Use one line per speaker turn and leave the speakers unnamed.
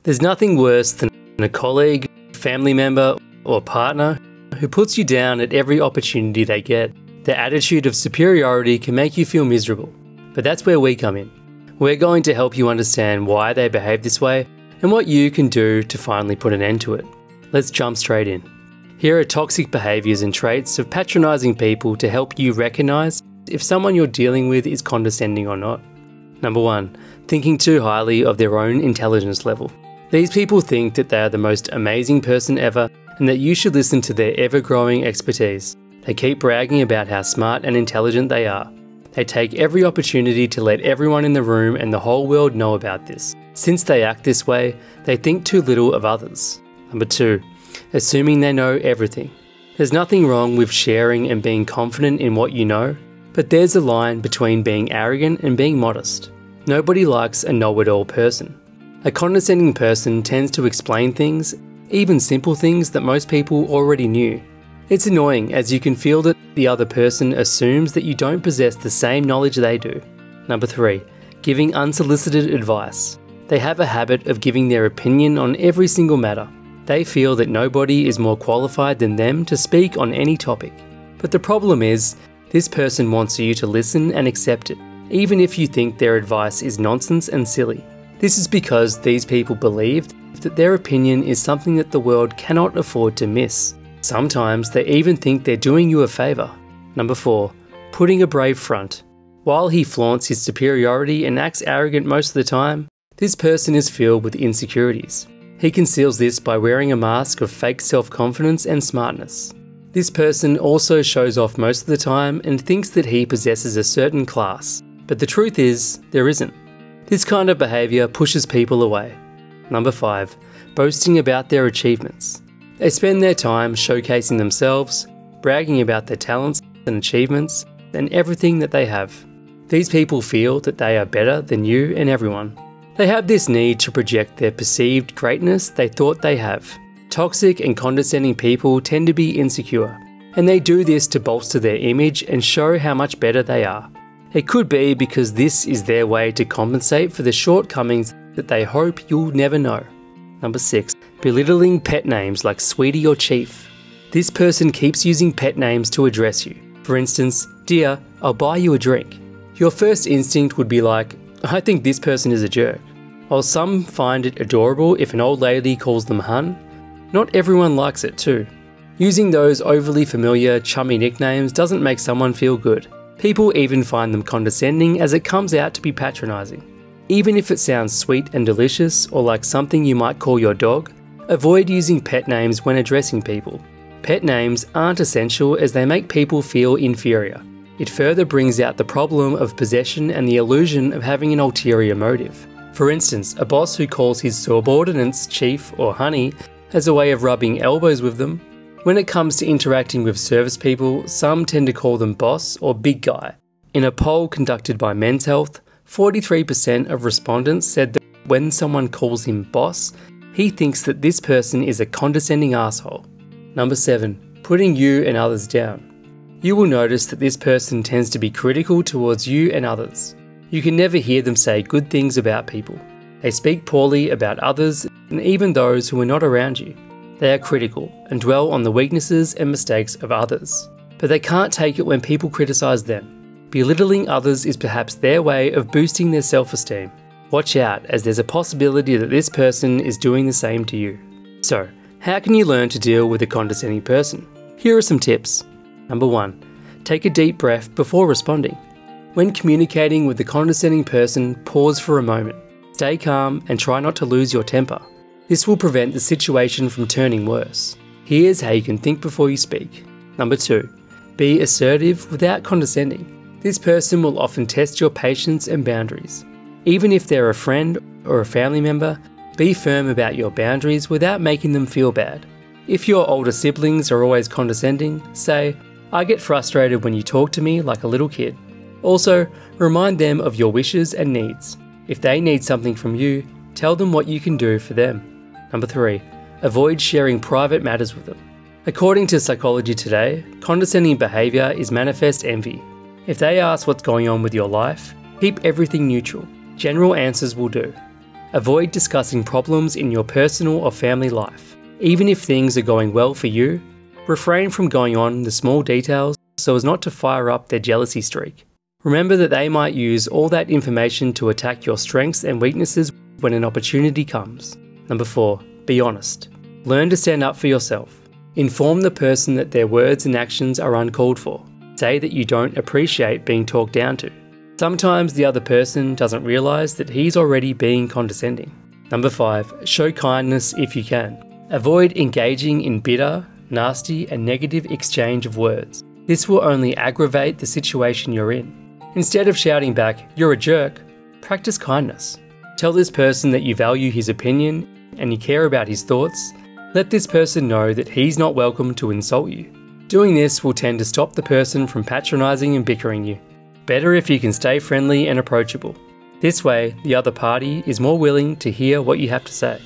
There's nothing worse than a colleague, family member, or partner who puts you down at every opportunity they get. Their attitude of superiority can make you feel miserable, but that's where we come in. We're going to help you understand why they behave this way and what you can do to finally put an end to it. Let's jump straight in. Here are toxic behaviours and traits of patronising people to help you recognise if someone you're dealing with is condescending or not. Number 1, thinking too highly of their own intelligence level. These people think that they are the most amazing person ever and that you should listen to their ever-growing expertise. They keep bragging about how smart and intelligent they are. They take every opportunity to let everyone in the room and the whole world know about this. Since they act this way, they think too little of others. Number 2, assuming they know everything. There's nothing wrong with sharing and being confident in what you know, but there's a line between being arrogant and being modest. Nobody likes a know-it-all person. A condescending person tends to explain things, even simple things that most people already knew. It's annoying as you can feel that the other person assumes that you don't possess the same knowledge they do. Number 3, giving unsolicited advice. They have a habit of giving their opinion on every single matter. They feel that nobody is more qualified than them to speak on any topic. But the problem is, this person wants you to listen and accept it, even if you think their advice is nonsense and silly. This is because these people believe that their opinion is something that the world cannot afford to miss. Sometimes they even think they're doing you a favour. Number 4, putting a brave front. While he flaunts his superiority and acts arrogant most of the time, this person is filled with insecurities. He conceals this by wearing a mask of fake self-confidence and smartness. This person also shows off most of the time and thinks that he possesses a certain class, but the truth is, there isn't. This kind of behaviour pushes people away. Number 5, boasting about their achievements. They spend their time showcasing themselves, bragging about their talents and achievements, and everything that they have. These people feel that they are better than you and everyone. They have this need to project their perceived greatness they thought they have. Toxic and condescending people tend to be insecure, and they do this to bolster their image and show how much better they are. It could be because this is their way to compensate for the shortcomings that they hope you'll never know. Number 6, belittling pet names like Sweetie or Chief. This person keeps using pet names to address you. For instance, dear, I'll buy you a drink. Your first instinct would be like, I think this person is a jerk. While some find it adorable if an old lady calls them hun, not everyone likes it too. Using those overly familiar, chummy nicknames doesn't make someone feel good. People even find them condescending as it comes out to be patronising. Even if it sounds sweet and delicious or like something you might call your dog, avoid using pet names when addressing people. Pet names aren't essential as they make people feel inferior. It further brings out the problem of possession and the illusion of having an ulterior motive. For instance, a boss who calls his subordinates chief or honey has a way of rubbing elbows with them. When it comes to interacting with service people, some tend to call them boss or big guy. In a poll conducted by Men's Health, 43% of respondents said that when someone calls him boss, he thinks that this person is a condescending asshole. Number 7, putting you and others down. You will notice that this person tends to be critical towards you and others. You can never hear them say good things about people. They speak poorly about others and even those who are not around you. They are critical and dwell on the weaknesses and mistakes of others, but they can't take it when people criticise them. Belittling others is perhaps their way of boosting their self-esteem. Watch out, as there's a possibility that this person is doing the same to you. So, how can you learn to deal with a condescending person? Here are some tips. Number 1, take a deep breath before responding. When communicating with the condescending person, pause for a moment. Stay calm and try not to lose your temper. This will prevent the situation from turning worse. Here's how you can think before you speak. Number 2, be assertive without condescending. This person will often test your patience and boundaries. Even if they're a friend or a family member, be firm about your boundaries without making them feel bad. If your older siblings are always condescending, say, I get frustrated when you talk to me like a little kid. Also, remind them of your wishes and needs. If they need something from you, tell them what you can do for them. Number 3, avoid sharing private matters with them. According to Psychology Today, condescending behaviour is manifest envy. If they ask what's going on with your life, keep everything neutral. General answers will do. Avoid discussing problems in your personal or family life. Even if things are going well for you, refrain from going on the small details so as not to fire up their jealousy streak. Remember that they might use all that information to attack your strengths and weaknesses when an opportunity comes. Number 4, be honest. Learn to stand up for yourself. Inform the person that their words and actions are uncalled for. Say that you don't appreciate being talked down to. Sometimes the other person doesn't realise that he's already being condescending. Number 5, show kindness if you can. Avoid engaging in bitter, nasty and negative exchange of words. This will only aggravate the situation you're in. Instead of shouting back, "You're a jerk," practice kindness. Tell this person that you value his opinion and you care about his thoughts. Let this person know that he's not welcome to insult you. Doing this will tend to stop the person from patronising and bickering you. Better if you can stay friendly and approachable. This way, the other party is more willing to hear what you have to say.